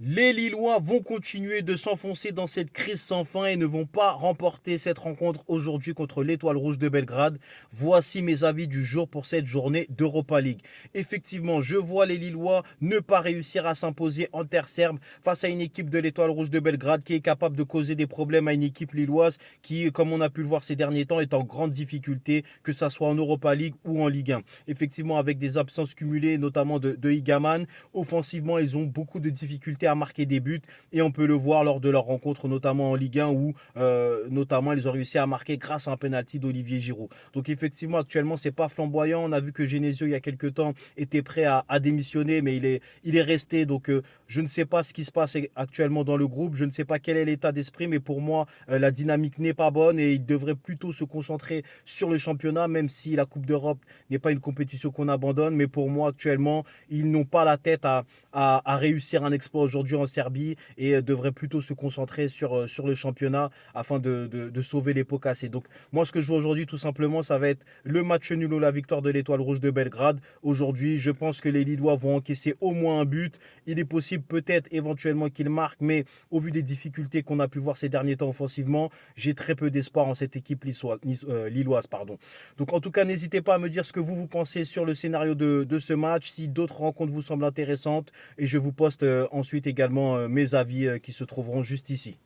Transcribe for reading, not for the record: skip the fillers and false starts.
Les Lillois vont continuer de s'enfoncer dans cette crise sans fin et ne vont pas remporter cette rencontre aujourd'hui contre l'Étoile Rouge de Belgrade. Voici mes avis du jour pour cette journée d'Europa League. Effectivement, je vois les Lillois ne pas réussir à s'imposer en terre serbe face à une équipe de l'Étoile Rouge de Belgrade qui est capable de causer des problèmes à une équipe lilloise qui, comme on a pu le voir ces derniers temps, est en grande difficulté, que ce soit en Europa League ou en Ligue 1. Effectivement, avec des absences cumulées, notamment de Igaman, offensivement, ils ont beaucoup de difficultés à marquer des buts et on peut le voir lors de leur rencontre notamment en Ligue 1 où notamment ils ont réussi à marquer grâce à un penalty d'Olivier Giroud. Donc effectivement actuellement c'est pas flamboyant, on a vu que Genesio il y a quelques temps était prêt à démissionner mais il est resté donc je ne sais pas ce qui se passe actuellement dans le groupe, je ne sais pas quel est l'état d'esprit mais pour moi la dynamique n'est pas bonne et il devrait plutôt se concentrer sur le championnat même si la Coupe d'Europe n'est pas une compétition qu'on abandonne mais pour moi actuellement ils n'ont pas la tête à réussir un exploit aujourd'hui en Serbie et devrait plutôt se concentrer sur le championnat afin de sauver les pots cassés. Donc moi ce que je vois aujourd'hui tout simplement ça va être le match nul ou la victoire de l'Étoile Rouge de Belgrade. Aujourd'hui je pense que les Lillois vont encaisser au moins un but. Il est possible peut-être éventuellement qu'ils marquent mais au vu des difficultés qu'on a pu voir ces derniers temps offensivement, j'ai très peu d'espoir en cette équipe lilloise. Pardon. Donc en tout cas n'hésitez pas à me dire ce que vous pensez sur le scénario de ce match, si d'autres rencontres vous semblent intéressantes et je vous poste ensuite également mes avis qui se trouveront juste ici.